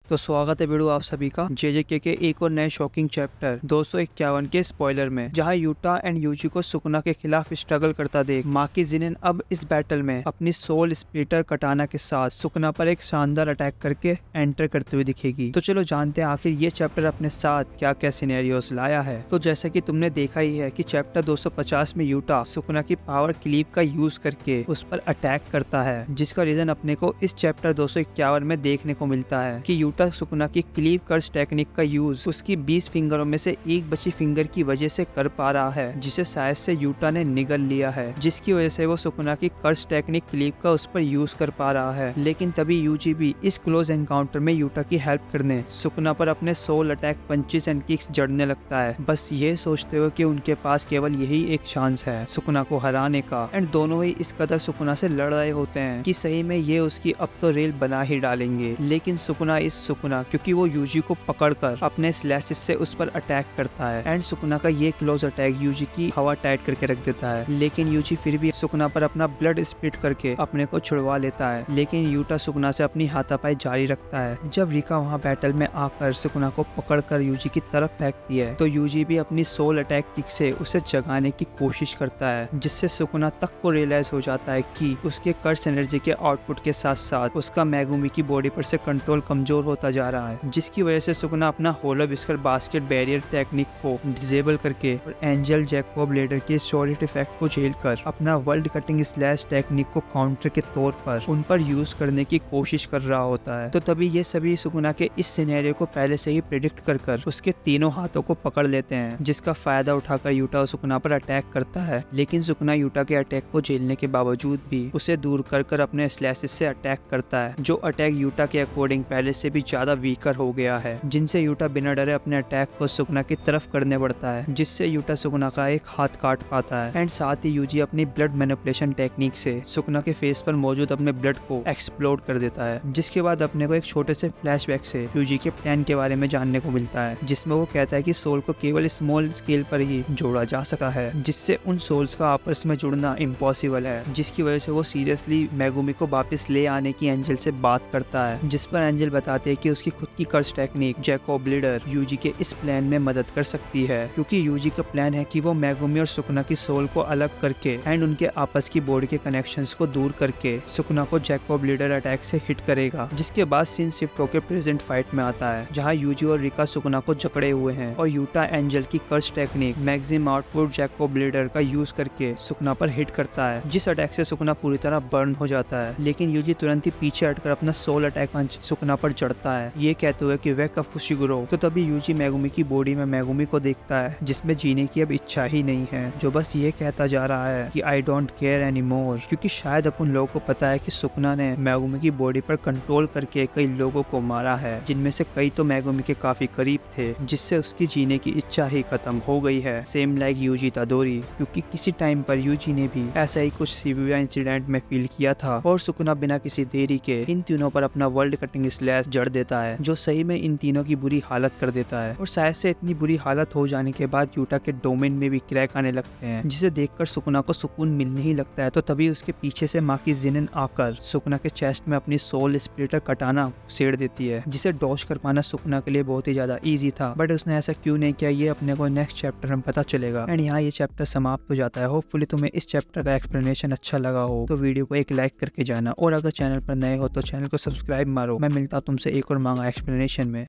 तो स्वागत है बिड़ू आप सभी का जेजेके के एक और नए शॉकिंग चैप्टर 251 के स्पॉइलर में, जहां यूटा एंड यूजी को सुकुना के खिलाफ स्ट्रगल करता देख माकी जिनिन अब इस बैटल में अपनी सोल स्प्लिटर कटाना के साथ सुकुना पर एक शानदार अटैक करके एंटर करते हुए दिखेगी। तो चलो जानते हैं आखिर ये चैप्टर अपने साथ क्या क्या सिनेरियोस लाया है। तो जैसा कि तुमने देखा ही है कि चैप्टर 250 में यूटा सुकुना की पावर क्लीप का यूज करके उस पर अटैक करता है, जिसका रीजन अपने को इस चैप्टर 251 में देखने को मिलता है कि यूटा सुकुना की क्लीव कर्स टेक्निक का यूज उसकी 20 फिंगरों में से एक बची फिंगर की वजह से कर पा रहा है, जिसे शायद से यूटा ने निगल लिया है, जिसकी वजह से वो सुकुना की कर्स टेक्निक क्लीव का उस पर यूज कर पा रहा है। लेकिन तभी यूजी भी इस क्लोज एनकाउंटर में यूटा की हेल्प करने सुकुना पर अपने soul attack punches and kicks जड़ने लगता है, बस ये सोचते हुए कि उनके पास केवल यही एक चांस है सुकुना को हराने का। एंड दोनों ही इस कदर सुकुना से लड़ रहे होते हैं कि सही में ये उसकी अब तो रेल बना ही डालेंगे। लेकिन सुकुना क्योंकि वो यूजी को पकड़कर अपने स्लैशेस से उस पर अटैक करता है एंड सुकुना का ये क्लोज अटैक यूजी की हवा टाइट करके रख देता है। लेकिन यूजी फिर भी सुकुना पर अपना ब्लड स्प्लिट करके अपने को छुड़वा लेता है। लेकिन यूटा सुकुना से अपनी हाथापाई जारी रखता है। जब रिका वहाँ बैटल में आकर सुकुना को पकड़कर यूजी की तरफ फेंकती है तो यूजी भी अपनी सोल अटैक किक से उसे जगाने की कोशिश करता है, जिससे सुकुना तक को रियलाइज हो जाता है कि उसके कर्स एनर्जी के आउटपुट के साथ साथ उसका मेगुमी की बॉडी पर से कंट्रोल कमजोर होता जा रहा है, जिसकी वजह से सुकुना अपना होलो विस्कर बास्केट बैरियर टेक्निक को डिसेबल करके और एंजल जैकोब लेडर के सॉलिड इफेक्ट को झेलकर अपना वर्ल्ड कटिंग स्लैश टेक्निक को काउंटर के तौर पर उन पर यूज करने की कोशिश कर रहा होता है। तो तभी ये सभी सुकुना के इस सिनेरियो को पहले से ही प्रेडिक्ट कर उसके तीनों हाथों को पकड़ लेते हैं, जिसका फायदा उठाकर यूटा सुकुना पर अटैक करता है। लेकिन सुकुना यूटा के अटैक को झेलने के बावजूद भी उसे दूर कर अपने स्लैशेस से अटैक करता है, जो अटैक यूटा के अकॉर्डिंग पहले से भी ज्यादा वीकर हो गया है, जिनसे यूटा बिना डरे अपने अटैक को सुकुना की तरफ करने पड़ता है, जिससे यूटा सुकुना का एक हाथ काट पाता है। एंड साथ ही यूजी अपनी ब्लड मैनिपुलेशन टेक्निक से सुकुना के फेस पर मौजूद अपने ब्लड को एक्सप्लोड कर देता है, जिसके बाद अपने को एक छोटे से फ्लैशबैक से यूजी के प्लान के बारे में जानने को मिलता है, जिसमें वो कहता है कि सोल को केवल स्मॉल स्केल पर ही जोड़ा जा सका है, जिससे उन सोल्स का आपस में जुड़ना इम्पॉसिबल है, जिसकी वजह से वो सीरियसली मेगुमी को वापस ले आने की एंजल से बात करता है, जिस पर एंजल बताते हैं कि उसकी खुद की curse technique Jacob leader UG के इस प्लान में मदद कर सकती है, क्योंकि यूजी का प्लान है कि वो मेगुमी और सुकुना की सोल को अलग करके एंड उनके आपस की बॉडी के कनेक्शंस को दूर करके सुकुना को जैकोब लीडर अटैक से हिट करेगा। जिसके बाद सीन शिफ्ट होकर प्रेजेंट फाइट में आता है, जहां यूजी और रिका सुकुना को जकड़े हुए हैं और यूटा एंजल की curse technique maximum output Jacob ladder का यूज करके सुकुना पर हिट करता है, जिस अटैक से सुकुना पूरी तरह बर्न हो जाता है। लेकिन यूजी तुरंत ही पीछे हटकर अपना सोल अटैक पंच सुकुना पर चढ़ता है, ये कहते हुए कि वेक अप फुशिगुरो। तो तभी यूजी मेगुमी की बॉडी में मेगुमी को देखता है, जिसमें जीने की अब इच्छा ही नहीं है, जो बस ये कहता जा रहा है कि I don't care any more, क्योंकि शायद अपन लोगों को पता है कि सुकुना ने मेगुमी की बॉडी पर कंट्रोल करके कई लोगों को मारा है, जिनमें से कई तो मेगुमी के काफी करीब थे, जिससे उसकी जीने की इच्छा ही खत्म हो गई है। सेम लाइक यूजी तादोरी, क्योंकि किसी टाइम पर यूजी ने भी ऐसा ही कुछ शिबुया इंसिडेंट में फील किया था और सुकुना बिना किसी देरी के इन तीनों पर अपना वर्ल्ड कटिंग स्लैश जड़ देता है, जो सही में इन तीनों की बुरी हालत कर देता है। और शायद से इतनी बुरी हालत हो जाने के बाद यूटा के डोमेन में भी क्रैक आने लगते हैं, जिसे देखकर सुकुना को सुकून मिलने ही लगता है। तो तभी उसके पीछे से माकी जिनिन आकर सुकुना के चेस्ट में अपनी सोल स्प्लिटर कटाना छेड़ देती है, जिसे डॉज कर पाना सुकुना के लिए बहुत ही ज्यादा इजी था, बट उसने ऐसा क्यों नहीं किया ये अपने को नेक्स्ट चैप्टर में पता चलेगा। एंड यहाँ ये चैप्टर समाप्त हो जाता है। होपफुली तुम्हें इस चैप्टर का एक्सप्लेनेशन अच्छा लगा हो तो वीडियो को एक लाइक करके जाना, और अगर चैनल पर नए हो तो चैनल को सब्सक्राइब मारो। मैं मिलता तुमसे एक और मांगा एक्सप्लेनेशन में।